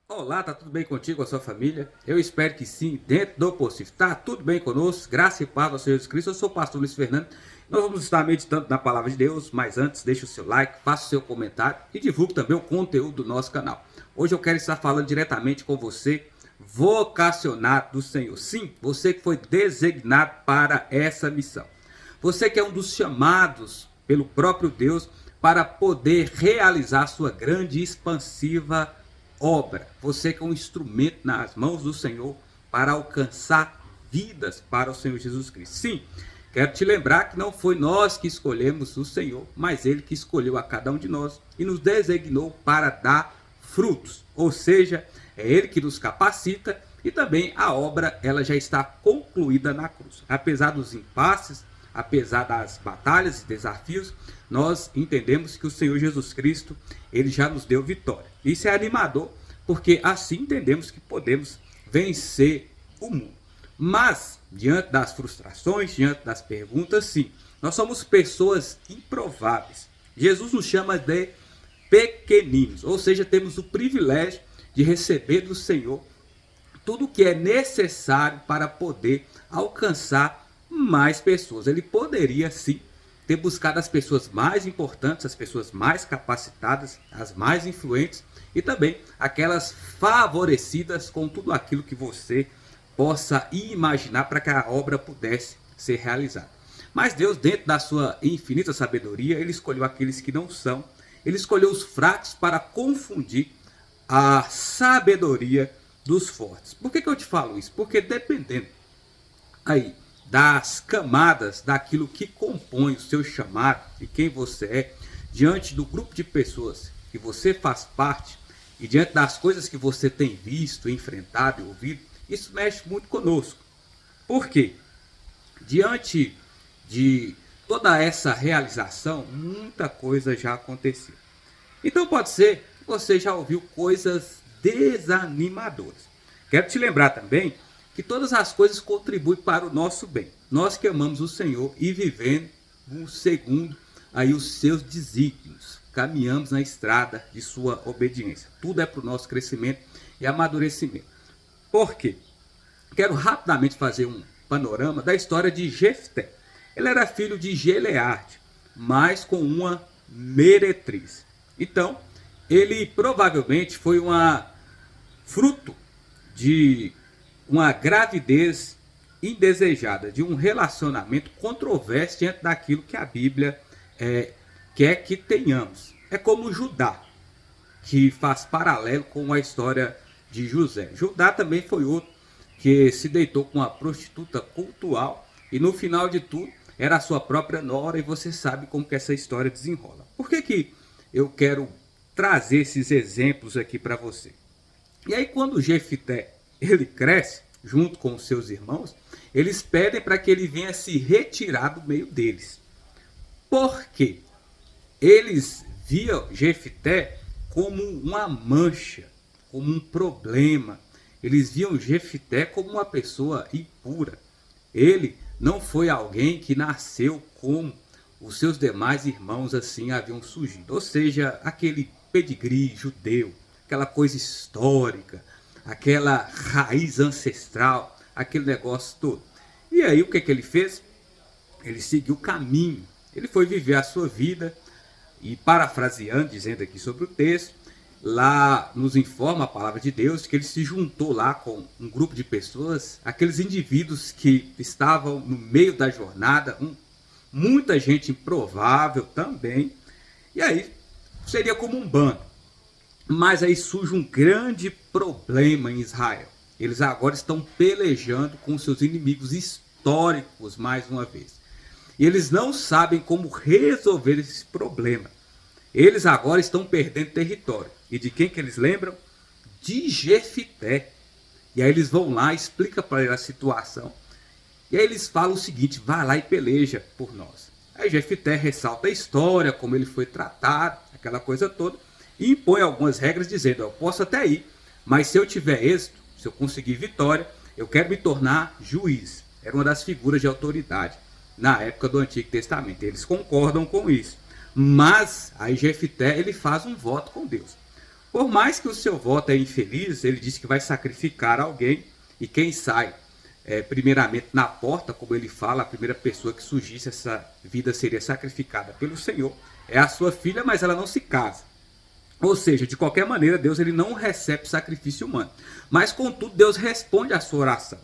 Olá, tá tudo bem contigo, a sua família? Eu espero que sim, dentro do possível. Tá tudo bem conosco, graça e paz ao Senhor Jesus Cristo. Eu sou o pastor Luiz Fernando. Nós vamos estar meditando na palavra de Deus, mas antes, deixe o seu like, faça o seu comentário e divulgue também o conteúdo do nosso canal. Hoje eu quero estar falando diretamente com você, vocacionado do Senhor. Sim, você que foi designado para essa missão. Você que é um dos chamados pelo próprio Deus para poder realizar sua grande e expansiva obra. Você que é um instrumento nas mãos do Senhor para alcançar vidas para o Senhor Jesus Cristo. Sim, quero te lembrar que não foi nós que escolhemos o Senhor, mas Ele que escolheu a cada um de nós e nos designou para dar frutos. Ou seja, é Ele que nos capacita e também a obra ela já está concluída na cruz. Apesar dos impasses, apesar das batalhas e desafios, nós entendemos que o Senhor Jesus Cristo, ele já nos deu vitória. Isso é animador, porque assim entendemos que podemos vencer o mundo. Mas, diante das frustrações, diante das perguntas, sim, nós somos pessoas improváveis. Jesus nos chama de pequeninos, ou seja, temos o privilégio de receber do Senhor tudo o que é necessário para poder alcançar mais pessoas. Ele poderia sim ter buscado as pessoas mais importantes, as pessoas mais capacitadas, as mais influentes e também aquelas favorecidas com tudo aquilo que você possa imaginar para que a obra pudesse ser realizada. Mas Deus, dentro da sua infinita sabedoria, ele escolheu aqueles que não são, ele escolheu os fracos para confundir a sabedoria dos fortes. Por que eu te falo isso? Porque dependendo aí das camadas daquilo que compõe o seu chamado e quem você é, diante do grupo de pessoas que você faz parte e diante das coisas que você tem visto, enfrentado e ouvido, isso mexe muito conosco. Por quê? Diante de toda essa realização, muita coisa já aconteceu. Então pode ser que você já ouviu coisas desanimadoras. Quero te lembrar também que todas as coisas contribuem para o nosso bem. Nós que amamos o Senhor e vivendo segundo aí os seus desígnios, caminhamos na estrada de sua obediência. Tudo é para o nosso crescimento e amadurecimento. Por quê? Quero rapidamente fazer um panorama da história de Jefté. Ele era filho de Gileade, mas com uma meretriz. Então, ele provavelmente foi fruto de uma gravidez indesejada, de um relacionamento controverso diante daquilo que a Bíblia quer que tenhamos. É como Judá, que faz paralelo com a história de José. Judá também foi outro que se deitou com uma prostituta cultual e no final de tudo era a sua própria nora, e você sabe como que essa história desenrola. Por que eu quero trazer esses exemplos aqui para você? E aí quando Jefté ele cresce junto com os seus irmãos, eles pedem para que ele venha se retirar do meio deles. Por quê? Eles viam Jefté como uma mancha, como um problema. Eles viam Jefté como uma pessoa impura. Ele não foi alguém que nasceu como os seus demais irmãos assim haviam surgido. Ou seja, aquele pedigree judeu, aquela coisa histórica, aquela raiz ancestral, aquele negócio todo. E aí o que ele fez? Ele seguiu o caminho. Ele foi viver a sua vida e, parafraseando, dizendo aqui sobre o texto, lá nos informa a palavra de Deus que ele se juntou lá com um grupo de pessoas, aqueles indivíduos que estavam no meio da jornada, muita gente improvável também, e aí seria como um bando. Mas aí surge um grande problema em Israel. Eles agora estão pelejando com seus inimigos históricos mais uma vez. E eles não sabem como resolver esse problema. Eles agora estão perdendo território. E de quem que eles lembram? De Jefté. E aí eles vão lá, explica para ele a situação. E aí eles falam o seguinte: vai lá e peleja por nós. Aí Jefté ressalta a história, como ele foi tratado, aquela coisa toda, e impõe algumas regras dizendo: eu posso até ir, mas se eu tiver êxito, se eu conseguir vitória, eu quero me tornar juiz. Era uma das figuras de autoridade na época do Antigo Testamento. Eles concordam com isso. Mas aí Jefté ele faz um voto com Deus. Por mais que o seu voto é infeliz, ele disse que vai sacrificar alguém, e quem sai primeiramente na porta, como ele fala, a primeira pessoa que surgisse essa vida seria sacrificada pelo Senhor, é a sua filha, mas ela não se casa. Ou seja, de qualquer maneira, Deus ele não recebe sacrifício humano. Mas, contudo, Deus responde à sua oração.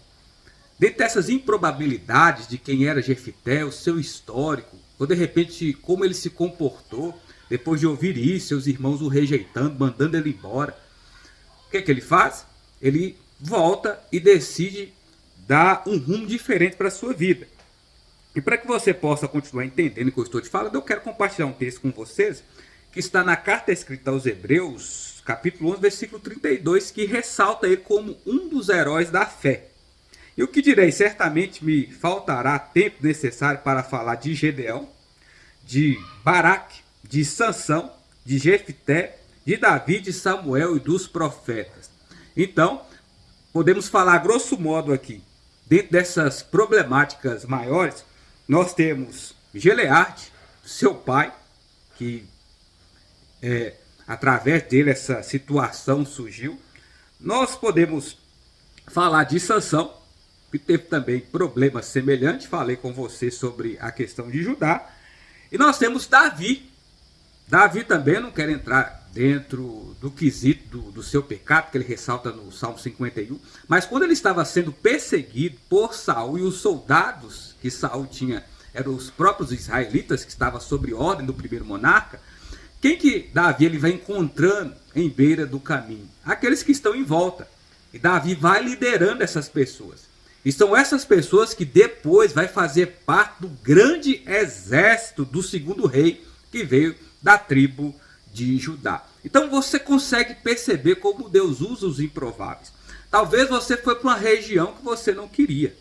Dentre dessas improbabilidades de quem era Jefité, o seu histórico, ou de repente como ele se comportou, depois de ouvir isso, seus irmãos o rejeitando, mandando ele embora, o que ele faz? Ele volta e decide dar um rumo diferente para a sua vida. E para que você possa continuar entendendo o que eu estou te falando, eu quero compartilhar um texto com vocês, que está na carta escrita aos Hebreus, capítulo 11, versículo 32, que ressalta ele como um dos heróis da fé. E o que direi, certamente me faltará tempo necessário para falar de Gedeão, de Baraque, de Sansão, de Jefité, de Davi, de Samuel e dos profetas. Então, podemos falar grosso modo aqui, dentro dessas problemáticas maiores, nós temos Gileade, seu pai, que através dele essa situação surgiu. Nós podemos falar de Sansão, que teve também problemas semelhantes, falei com você sobre a questão de Judá. E nós temos Davi. Davi também não quer entrar dentro do quesito do seu pecado, que ele ressalta no Salmo 51. Mas quando ele estava sendo perseguido por Saul, e os soldados que Saul tinha eram os próprios israelitas, que estavam sob ordem do primeiro monarca, quem que Davi ele vai encontrando em beira do caminho? Aqueles que estão em volta. E Davi vai liderando essas pessoas. E são essas pessoas que depois vai fazer parte do grande exército do segundo rei, que veio da tribo de Judá. Então você consegue perceber como Deus usa os improváveis. Talvez você foi para uma região que você não queria.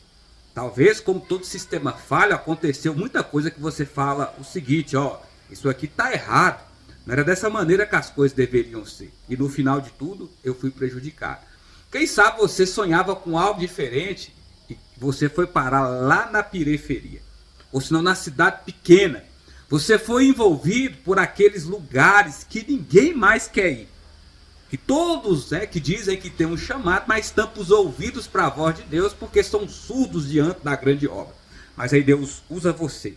Talvez, como todo sistema falho, aconteceu muita coisa que você fala o seguinte, ó, isso aqui está errado. Não era dessa maneira que as coisas deveriam ser. E no final de tudo, eu fui prejudicado. Quem sabe você sonhava com algo diferente e você foi parar lá na periferia. Ou senão na cidade pequena. Você foi envolvido por aqueles lugares que ninguém mais quer ir. Que todos que dizem que tem um chamado, mas tampam os ouvidos para a voz de Deus porque são surdos diante da grande obra. Mas aí Deus usa você.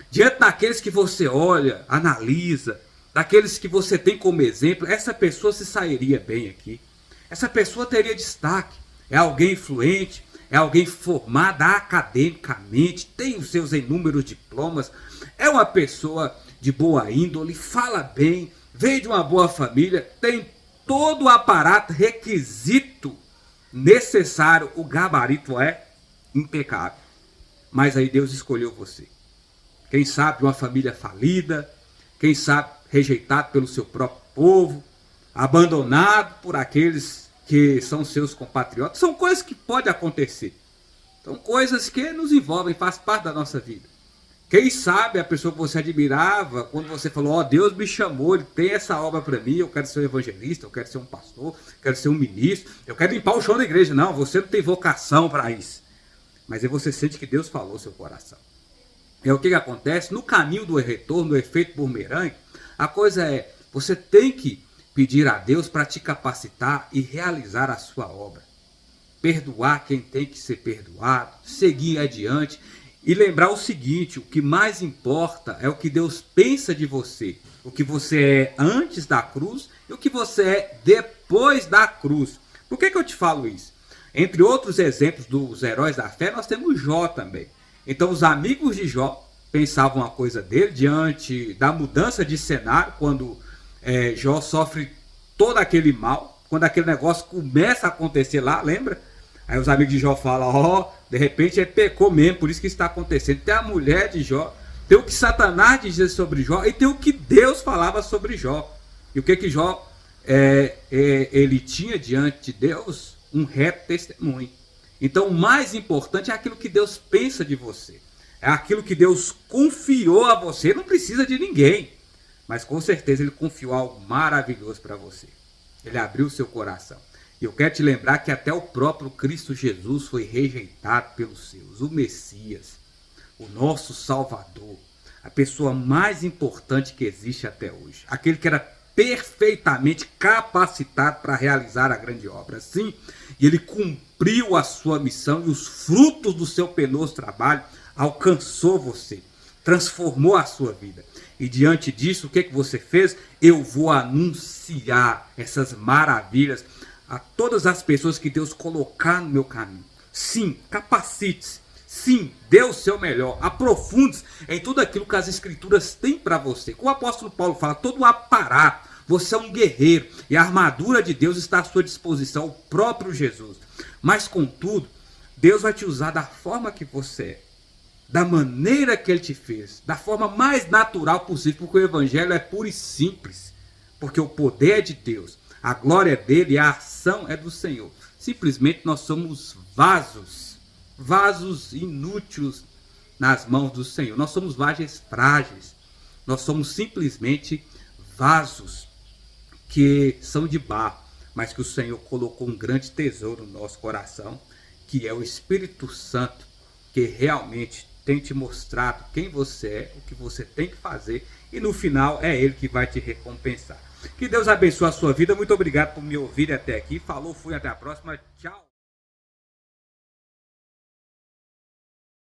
Diante daqueles que você olha, analisa, daqueles que você tem como exemplo, essa pessoa se sairia bem aqui. Essa pessoa teria destaque. É alguém influente, é alguém formada academicamente, tem os seus inúmeros diplomas, é uma pessoa de boa índole, fala bem, veio de uma boa família, tem todo o aparato, requisito necessário, o gabarito é impecável. Mas aí Deus escolheu você. Quem sabe uma família falida, quem sabe rejeitado pelo seu próprio povo, abandonado por aqueles que são seus compatriotas. São coisas que podem acontecer. São coisas que nos envolvem, faz parte da nossa vida. Quem sabe a pessoa que você admirava, quando você falou, ó, Deus me chamou, Ele tem essa obra para mim, eu quero ser um evangelista, eu quero ser um pastor, eu quero ser um ministro, eu quero limpar o chão da igreja. Não, você não tem vocação para isso. Mas aí você sente que Deus falou no seu coração. É o que acontece no caminho do retorno, do efeito bumerangue. A coisa é, você tem que pedir a Deus para te capacitar e realizar a sua obra. Perdoar quem tem que ser perdoado, seguir adiante e lembrar o seguinte, o que mais importa é o que Deus pensa de você. O que você é antes da cruz e o que você é depois da cruz. Por que eu te falo isso? Entre outros exemplos dos heróis da fé, nós temos Jó também. Então os amigos de Jó pensavam uma coisa dele diante da mudança de cenário, quando Jó sofre todo aquele mal, quando aquele negócio começa a acontecer lá, lembra? Aí os amigos de Jó falam, ó, de repente ele pecou mesmo, por isso que está acontecendo. Tem a mulher de Jó, tem o que Satanás dizia sobre Jó e tem o que Deus falava sobre Jó. E o que Jó ele tinha diante de Deus? Um reto testemunho. Então o mais importante é aquilo que Deus pensa de você. É aquilo que Deus confiou a você. Não precisa de ninguém. Mas com certeza Ele confiou algo maravilhoso para você. Ele abriu o seu coração. E eu quero te lembrar que até o próprio Cristo Jesus foi rejeitado pelos seus. O Messias, o nosso Salvador. A pessoa mais importante que existe até hoje. Aquele que era perfeitamente capacitado para realizar a grande obra. Sim, e ele cumpriu a sua missão e os frutos do seu penoso trabalho alcançou você, transformou a sua vida. E diante disso, o que você fez? Eu vou anunciar essas maravilhas a todas as pessoas que Deus colocar no meu caminho. Sim, capacite-se. Sim, dê o seu melhor. Aprofunde-se em tudo aquilo que as Escrituras têm para você. Como o apóstolo Paulo fala, todo o aparato. Você é um guerreiro e a armadura de Deus está à sua disposição, o próprio Jesus. Mas, contudo, Deus vai te usar da forma que você é, da maneira que Ele te fez, da forma mais natural possível, porque o Evangelho é puro e simples. Porque o poder é de Deus, a glória é dele e a ação é do Senhor. Simplesmente nós somos vasos inúteis nas mãos do Senhor. Nós somos vasos frágeis. Nós somos simplesmente vasos que são de barro, mas que o Senhor colocou um grande tesouro no nosso coração, que é o Espírito Santo, que realmente tem te mostrado quem você é, o que você tem que fazer, e no final é Ele que vai te recompensar. Que Deus abençoe a sua vida. Muito obrigado por me ouvir até aqui. Falou, fui, até a próxima. Tchau.